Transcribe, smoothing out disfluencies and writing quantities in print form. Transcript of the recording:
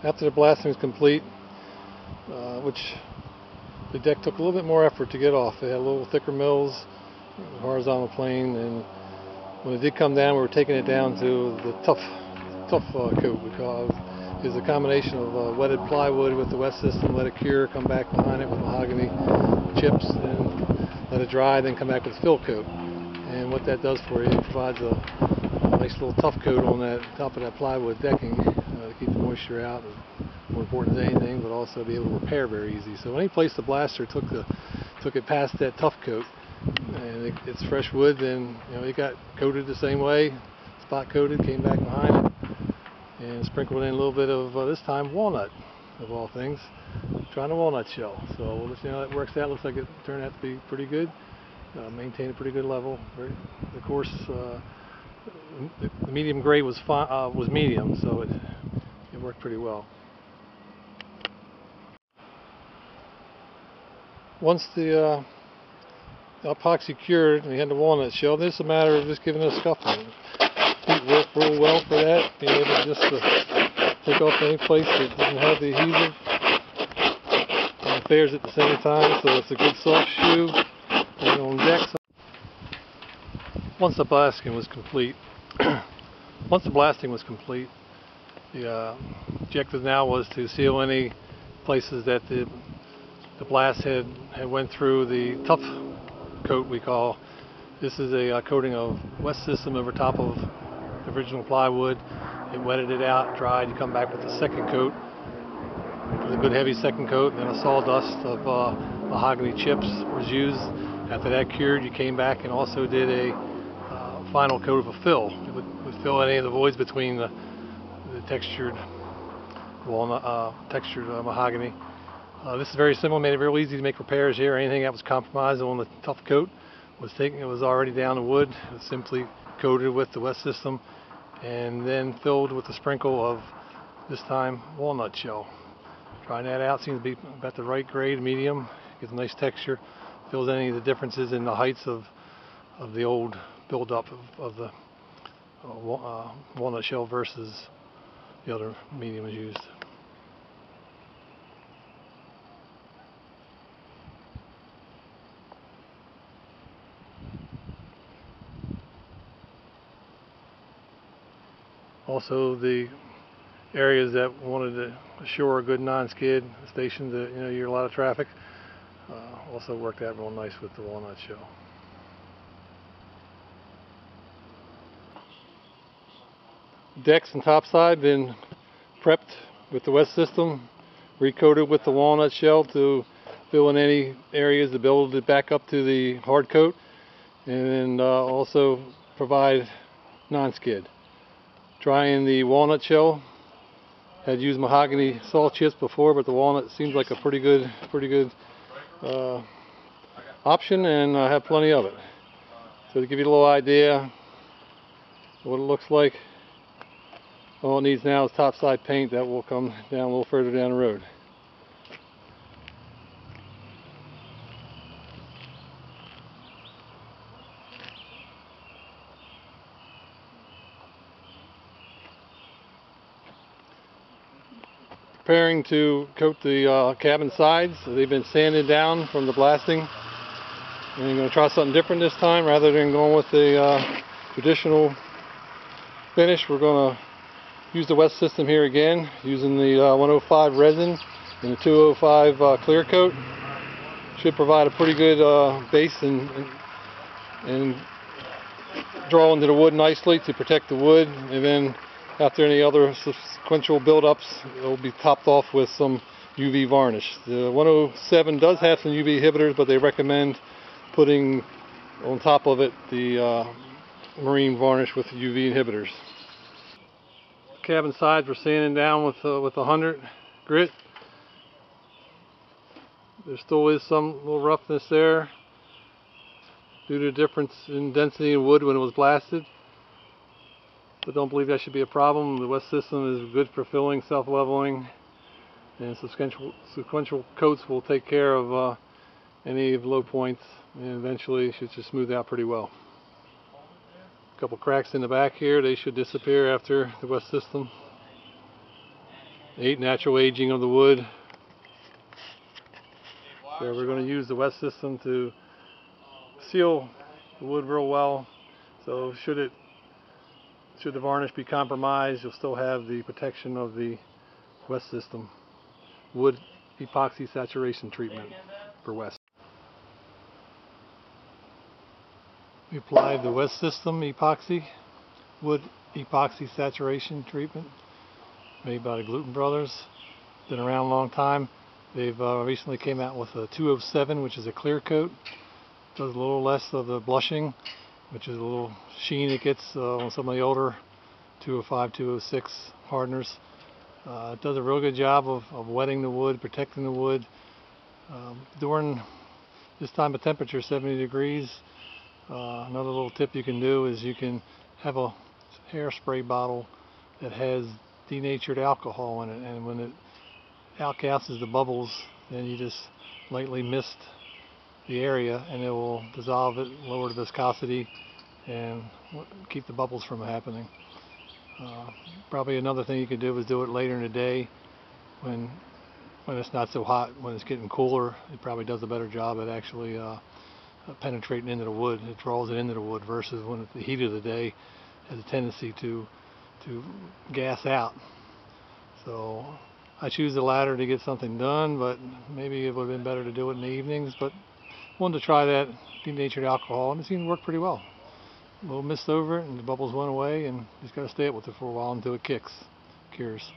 After the blasting was complete, which the deck took a little bit more effort to get off. They had a little thicker mills, horizontal plane, and when it did come down, we were taking it down to the tough coat we call it. Is a combination of wetted plywood with the wet system, let it cure, come back behind it with mahogany chips, and let it dry, then come back with fill coat. And what that does for you, it provides a nice little tough coat on that top of that plywood decking to keep the moisture out. More important than anything, but also be able to repair very easy. So any place the blaster took it past that tough coat, and it's fresh wood, then it got coated the same way, spot coated, came back behind it, and sprinkled in a little bit of this time walnut, of all things, trying a walnut shell. So we'll see how that works out. Looks like it turned out to be pretty good. Maintained a pretty good level. Of course, the medium gray was medium, so it worked pretty well. Once the epoxy cured and we had the walnut shell, this is a matter of just giving it a scuffing. It worked real well for that, being able just to take off any place that didn't have the adhesive and the fairs at the same time, so it's a good soft shoe. And on decks, once the blasting was complete, the objective now was to seal any places that the blast had went through. The tough coat we call. This is a coating of wet system over top of the original plywood. It wetted it out, dried. You come back with a second coat, with a good heavy second coat, and then a sawdust of mahogany chips was used. After that cured, you came back and also did a final coat of a fill. It would fill any of the voids between the textured walnut, textured mahogany. This is very simple, made it real easy to make repairs here. Anything that was compromised on the tough coat was taken, it was already down the wood. It was simply coated with the wet system and then filled with a sprinkle of, this time, walnut shell. Trying that out, seems to be about the right grade, medium, gives a nice texture, fills any of the differences in the heights of the old buildup of the walnut shell versus the other medium used. Also, the areas that wanted to assure a good non-skid station that you're a lot of traffic, also worked out real nice with the walnut shell. Decks and topside been prepped with the wet system, recoated with the walnut shell to fill in any areas to build it back up to the hard coat, and then also provide non-skid. Drying the walnut shell, had used mahogany saw chips before, but the walnut seems like a pretty good option, and I have plenty of it. So to give you a little idea of what it looks like, all it needs now is topside paint. That will come down a little further down the road. Preparing to coat the cabin sides. So they've been sanded down from the blasting, and I'm going to try something different this time. Rather than going with the traditional finish, we're going to use the wet system here again, using the 105 resin and the 205 clear coat. Should provide a pretty good base and draw into the wood nicely to protect the wood, and then after any other sequential buildups, it will be topped off with some UV varnish. The 107 does have some UV inhibitors, but they recommend putting on top of it the marine varnish with the UV inhibitors. Cabin sides were sanding down with 100 grit. There still is some little roughness there due to the difference in density of wood when it was blasted. But don't believe that should be a problem. The wet system is good for filling, self-leveling, and sequential coats will take care of any of the low points, and eventually it should just smooth out pretty well. A couple cracks in the back here, they should disappear after the wet system. natural aging of the wood. So we're going to use the wet system to seal the wood real well. So should the varnish be compromised, you'll still have the protection of the wet system. Wood epoxy saturation treatment for wet. We applied the wet system epoxy, wood epoxy saturation treatment made by the Gluten Brothers. Been around a long time. They've recently came out with a 207, which is a clear coat. Does a little less of the blushing, which is a little sheen it gets on some of the older 205, 206 hardeners. It does a real good job of wetting the wood, protecting the wood. During this time of temperature, 70 degrees, another little tip you can do is you can have a hairspray bottle that has denatured alcohol in it, and when it outgasses the bubbles, then you just lightly mist the area and it will dissolve it, lower the viscosity, and keep the bubbles from happening. Probably another thing you could do is do it later in the day when it's not so hot. When it's getting cooler, it probably does a better job at actually penetrating into the wood. It draws it into the wood versus when it's the heat of the day has a tendency to gas out. So I choose the latter to get something done, but maybe it would have been better to do it in the evenings. But wanted to try that denatured alcohol, and it seemed to work pretty well. A little mist over it, and the bubbles went away, and you just got to stay up with it for a while until it cures.